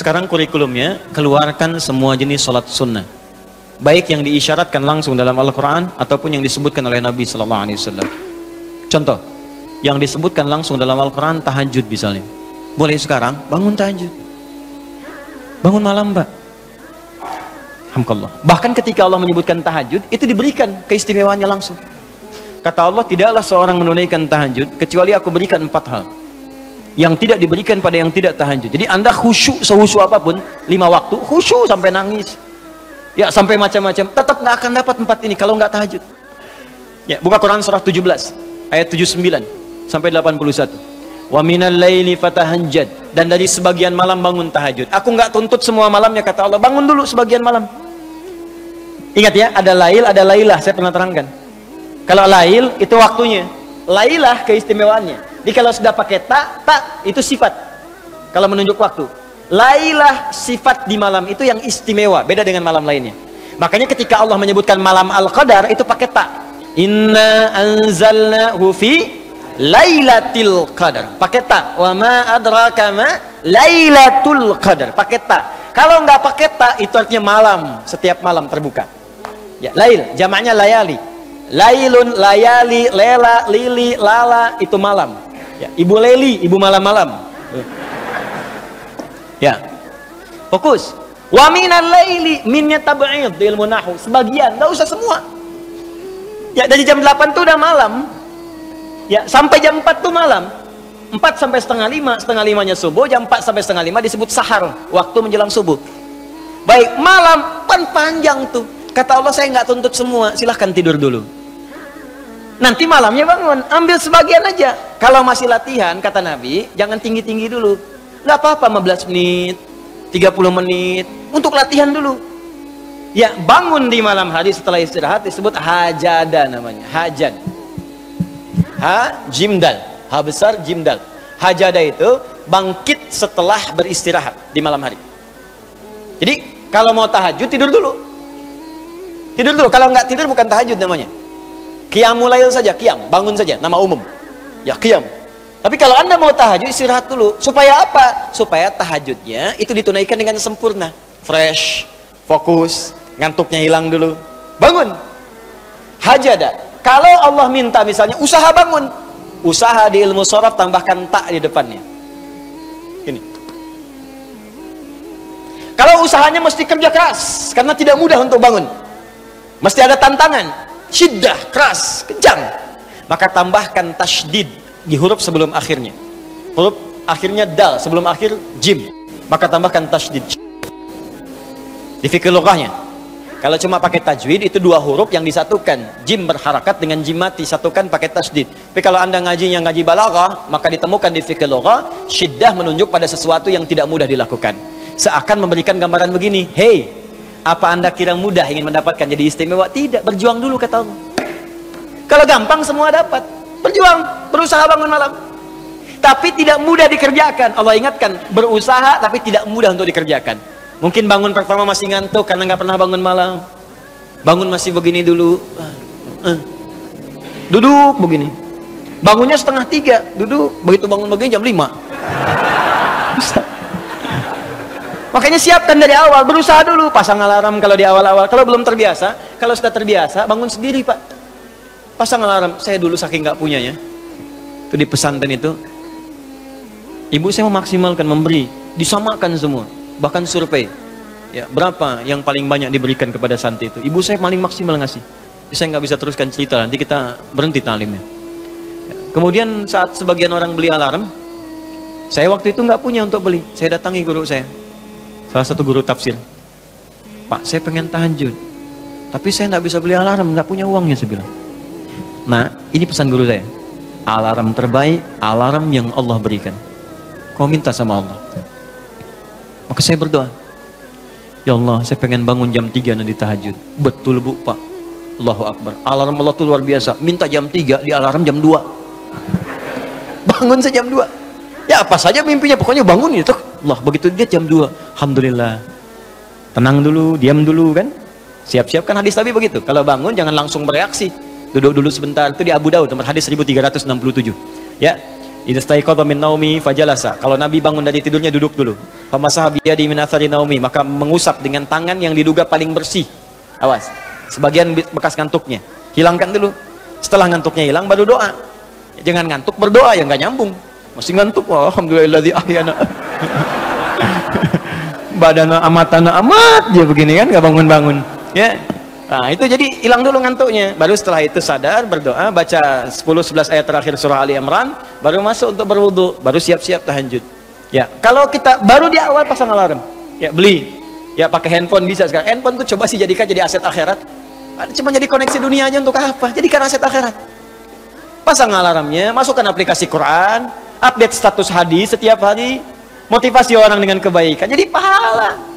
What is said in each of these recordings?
sekarang kurikulumnya keluarkan semua jenis sholat sunnah, baik yang diisyaratkan langsung dalam Al-Quran ataupun yang disebutkan oleh Nabi Sallallahu Alaihi Wasallam. Contoh, yang disebutkan langsung dalam Al-Quran, tahajud misalnya. Boleh sekarang bangun tahajud, bangun malam, Pak. Alhamdulillah. Bahkan ketika Allah menyebutkan tahajud, itu diberikan keistimewaannya langsung. Kata Allah, tidaklah seorang menunaikan tahajud kecuali aku berikan 4 hal yang tidak diberikan pada yang tidak tahajud. Jadi Anda khusyuk sehusyuk apapun, 5 waktu, khusyuk sampai nangis, ya sampai macam-macam, tetap nggak akan dapat 4 ini kalau nggak tahajud. Ya, buka Quran surah 17 ayat 79 sampai 81. Wa minal laili fatahajjad, dan dari sebagian malam bangun tahajud. Aku nggak tuntut semua malamnya, kata Allah, bangun dulu sebagian malam. Ingat ya, ada lail, ada lailah, saya pernah terangkan. Kalau lail itu waktunya, lailah keistimewaannya. Jadi kalau sudah pakai tak itu sifat. Kalau menunjuk waktu, lailah sifat di malam itu yang istimewa, beda dengan malam lainnya. Makanya ketika Allah menyebutkan malam Al-Qadar itu pakai tak. Inna anzalnahu fi Lailatul Qadar, pakai ta. Wa ma adraka ma Lailatul Qadar, pakai ta. Kalau nggak pakai ta, itu artinya malam, setiap malam terbuka. Ya, lail, jamaknya layali. Lailun, layali, lela, lili, lala, itu malam. Ya, ibu leli, ibu malam-malam. Ya, fokus. Wa minal laili, minnya tab'id di ilmu nahwu, sebagian, nggak usah semua. Ya, dari jam 8 tuh udah malam. Ya, sampai jam 4 tuh malam. 4 sampai setengah 5, setengah 5-nya subuh, jam 4 sampai setengah 5 disebut sahar, waktu menjelang subuh. Baik, malam panjang tuh. Kata Allah, saya nggak tuntut semua, silahkan tidur dulu. Nanti malamnya bangun, ambil sebagian aja. Kalau masih latihan, kata Nabi, jangan tinggi-tinggi dulu. Nggak apa-apa 15 menit, 30 menit, untuk latihan dulu. Ya, bangun di malam hari setelah istirahat disebut hajada namanya, hajad. Ha, jimdal, ha besar jimdal. Hajada itu bangkit setelah beristirahat di malam hari. Jadi kalau mau tahajud tidur dulu. Tidur dulu, kalau nggak tidur bukan tahajud namanya. Qiyamul lail saja, qiyam, bangun saja, nama umum. Ya, qiyam. Tapi kalau Anda mau tahajud, istirahat dulu. Supaya apa? Supaya tahajudnya itu ditunaikan dengan sempurna. Fresh, fokus, ngantuknya hilang dulu. Bangun. Hajada. Kalau Allah minta misalnya usaha bangun, usaha di ilmu sharaf tambahkan tak di depannya. Ini. Kalau usahanya mesti kerja keras karena tidak mudah untuk bangun, mesti ada tantangan, syiddah, keras, kencang, maka tambahkan tasydid di huruf sebelum akhirnya. Huruf akhirnya dal, sebelum akhir jim, maka tambahkan tasydid. Di fikih lughahnya, kalau cuma pakai tajwid itu 2 huruf yang disatukan, jim berharakat dengan jim mati, satukan pakai tasydid. Tapi kalau Anda ngajinya ngaji balaghah, maka ditemukan di fikih lughah syiddah menunjuk pada sesuatu yang tidak mudah dilakukan. Seakan memberikan gambaran begini, hey, apa Anda kira mudah ingin mendapatkan jadi istimewa? Tidak, berjuang dulu kata Allah. Kalau gampang semua dapat. Berjuang, berusaha bangun malam. Tapi tidak mudah dikerjakan. Allah ingatkan, berusaha tapi tidak mudah untuk dikerjakan. Mungkin bangun pertama masih ngantuk karena nggak pernah bangun malam. Bangun masih begini dulu. Duduk begini. Bangunnya 2:30, duduk. Begitu bangun begini jam 5. Makanya siapkan dari awal, berusaha dulu. Pasang alarm kalau di awal-awal. Kalau belum terbiasa, kalau sudah terbiasa, bangun sendiri, Pak. Pasang alarm. Saya dulu saking nggak punyanya. Itu di pesantren itu. Ibu saya memaksimalkan, memberi. Disamakan semua. Bahkan survei, ya berapa yang paling banyak diberikan kepada santri itu. Ibu saya paling maksimal ngasih. Saya nggak bisa teruskan cerita, nanti kita berhenti talimnya. Ya. Kemudian saat sebagian orang beli alarm, saya waktu itu nggak punya untuk beli. Saya datangi guru saya, salah satu guru tafsir. Pak, saya pengen tahajud, tapi saya nggak bisa beli alarm, nggak punya uangnya, saya bilang. Nah, ini pesan guru saya. Alarm terbaik, alarm yang Allah berikan. Kau minta sama Allah. Maka saya berdoa, ya Allah, saya pengen bangun jam 3 nanti tahajud. Betul Bu, Pak. Allahu Akbar. Alarm Allah itu luar biasa. Minta jam 3, di alarm jam 2. Bangun saya jam 2. Ya apa saja mimpinya, pokoknya bangun itu. Allah, begitu dia jam 2. Alhamdulillah. Tenang dulu, diam dulu kan. Siap-siap kan hadis Nabi begitu. Kalau bangun jangan langsung bereaksi. Duduk dulu sebentar. Itu di Abu Daud, nomor hadis 1367. Ya. Idza staiqadha min naumi fajalasa. Kalau Nabi bangun dari tidurnya duduk dulu. Famasaha biyadihi min athari naumi, maka mengusap dengan tangan yang diduga paling bersih. Awas, sebagian bekas ngantuknya. Hilangkan dulu. Setelah ngantuknya hilang baru doa. Jangan ngantuk berdoa, ya nggak nyambung. Masih ngantuk, alhamdulillahilladzi ahyana. Badana amatana amat ya begini kan, nggak bangun-bangun. Ya. Nah, itu jadi hilang dulu ngantuknya. Baru setelah itu sadar, berdoa, baca 10-11 ayat terakhir surah Ali Imran, baru masuk untuk berwudu, baru siap-siap tahajud. Ya, kalau kita baru di awal pasang alarm, ya beli. Ya pakai handphone bisa sekarang. Handphone tuh coba sih jadikan jadi aset akhirat. Cuma jadi koneksi dunia aja untuk apa? Jadikan aset akhirat. Pasang alarmnya, masukkan aplikasi Quran, update status hadis setiap hari, motivasi orang dengan kebaikan. Jadi pahala.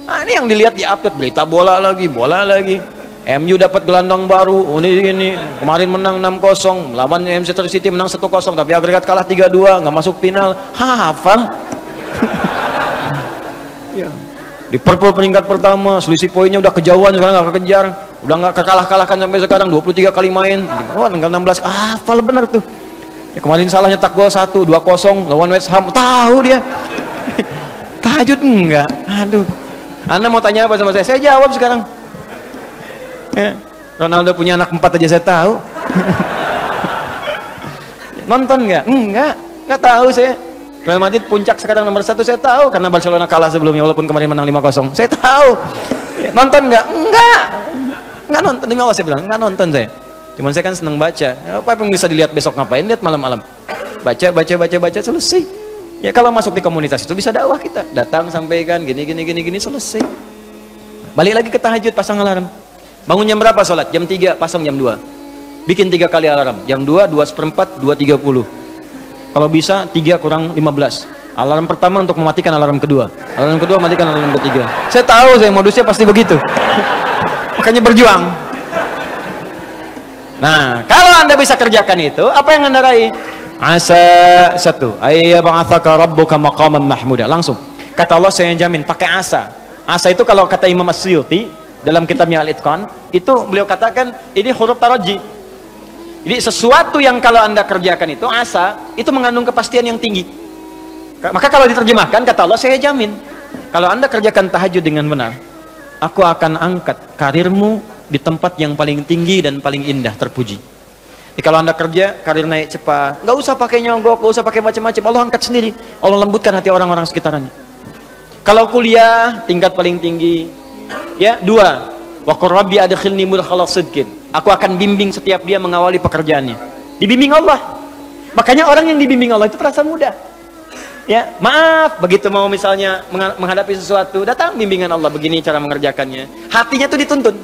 Nah, ini yang dilihat di update berita bola lagi. MU dapat gelandang baru. Ini kemarin menang 6-0, lawan Manchester City menang 1-0, tapi agregat kalah 3-2, nggak masuk final. Hafal. Ya. Liverpool peringkat pertama, selisih poinnya udah kejauhan, sekarang nggak kekejar, udah nggak kekalah-kalahkan sampai sekarang, 23 kali main. Wah, tinggal 16. Hafal benar tuh. Ya, kemarin salah nyetak gol 1-2-0 lawan West Ham. Tahu dia. Tahajud enggak? Aduh. Anda mau tanya apa sama saya? Saya jawab sekarang. Ya. Ronaldo punya anak 4 aja saya tahu. Nonton nggak? Nggak tahu saya. Real Madrid puncak sekarang nomor 1 saya tahu, karena Barcelona kalah sebelumnya walaupun kemarin menang 5-0. Saya tahu. Ya, nonton nggak? Nggak nonton. Demi Allah saya bilang nggak nonton saya. Cuman saya kan senang baca. Apa yang bisa dilihat besok ngapain? Lihat malam-malam. Baca selesai. Ya kalau masuk di komunitas itu bisa dakwah kita. Datang sampaikan gini selesai. Balik lagi ke tahajud, pasang alarm. Bangun jam berapa sholat? Jam 3, pasang jam 2. Bikin 3 kali alarm. Jam 2, 2:04, 2:30. Kalau bisa 3 kurang 15. Alarm pertama untuk mematikan alarm kedua. Alarm kedua matikan alarm ketiga. Saya tahu saya modusnya pasti begitu. Makanya berjuang. Nah, kalau Anda bisa kerjakan itu, apa yang Anda raih? Asa 1 ayyab'atsaka rabbuka maqaman mahmuda. Langsung kata Allah, saya jamin pakai asa. Asa itu kalau kata Imam As-Suyuti dalam kitabnya Al-Itqan, itu beliau katakan ini huruf taraji. Jadi sesuatu yang kalau Anda kerjakan itu asa, itu mengandung kepastian yang tinggi. Maka kalau diterjemahkan kata Allah, saya jamin kalau Anda kerjakan tahajud dengan benar, aku akan angkat karirmu di tempat yang paling tinggi dan paling indah, terpuji. Jadi kalau Anda kerja, karir naik cepat, nggak usah pakai nyogok, nggak usah pakai macam-macam, Allah angkat sendiri. Allah lembutkan hati orang-orang sekitarnya. Kalau kuliah, tingkat paling tinggi. Ya, 2. Wa qur rabbi adkhilni mudkhala sidqin. Aku akan bimbing setiap dia mengawali pekerjaannya. Dibimbing Allah. Makanya orang yang dibimbing Allah itu terasa mudah. Ya, maaf, begitu mau misalnya menghadapi sesuatu, datang bimbingan Allah, begini cara mengerjakannya. Hatinya tuh dituntun.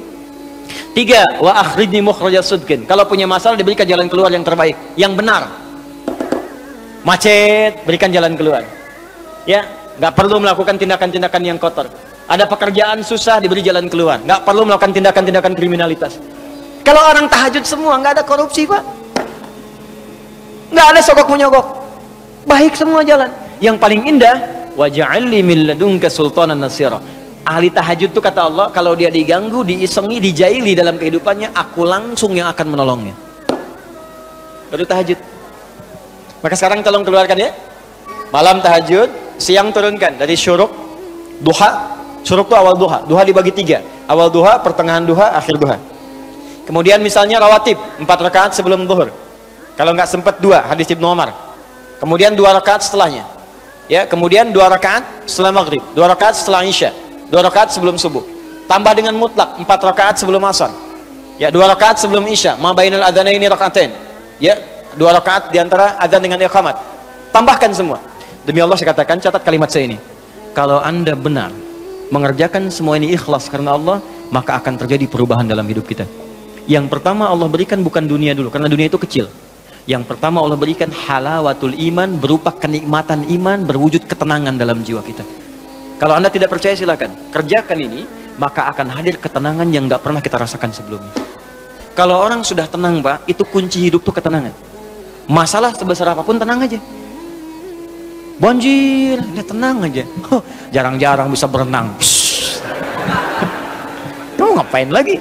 3, wa akhrijni mukhrajas sidqin. Kalau punya masalah diberikan jalan keluar yang terbaik, yang benar. Macet, berikan jalan keluar. Ya, nggak perlu melakukan tindakan-tindakan yang kotor. Ada pekerjaan susah, diberi jalan keluar. Nggak perlu melakukan tindakan-tindakan kriminalitas. Kalau orang tahajud semua, nggak ada korupsi, Pak. Nggak ada sogok menyogok. Baik semua jalan. Yang paling indah, wa ja'alni min ladunka sultanan nasira. Ahli tahajud itu kata Allah, kalau dia diganggu, diisengi, dijaili dalam kehidupannya, aku langsung yang akan menolongnya. Baru tahajud. Maka sekarang tolong keluarkan ya. Malam tahajud, siang turunkan dari syuruk, duha. Syuruk itu awal duha. Duha dibagi 3. Awal duha, pertengahan duha, akhir duha. Kemudian misalnya rawatib, 4 rakaat sebelum zuhur. Kalau nggak sempat 2, hadis Ibnu Umar. Kemudian 2 rakaat setelahnya. Ya, kemudian 2 rakaat setelah maghrib, 2 rakaat setelah isya. 2 rakaat sebelum subuh, tambah dengan mutlak 4 rakaat sebelum asar, ya 2 rakaat sebelum isya, ma bainal adzanaini rakaatain, ya 2 rakaat diantara adzan dengan iqamat, tambahkan semua. Demi Allah saya katakan, catat kalimat saya ini, kalau Anda benar mengerjakan semua ini ikhlas karena Allah, maka akan terjadi perubahan dalam hidup kita. Yang pertama Allah berikan bukan dunia dulu, karena dunia itu kecil. Yang pertama Allah berikan halawatul iman, berupa kenikmatan iman, berwujud ketenangan dalam jiwa kita. Kalau Anda tidak percaya silakan, kerjakan ini, maka akan hadir ketenangan yang nggak pernah kita rasakan sebelumnya. Kalau orang sudah tenang, Pak, itu kunci hidup tuh ketenangan. Masalah sebesar apapun tenang aja. Banjir, dia tenang aja. Jarang-jarang bisa berenang. Kamu ngapain lagi?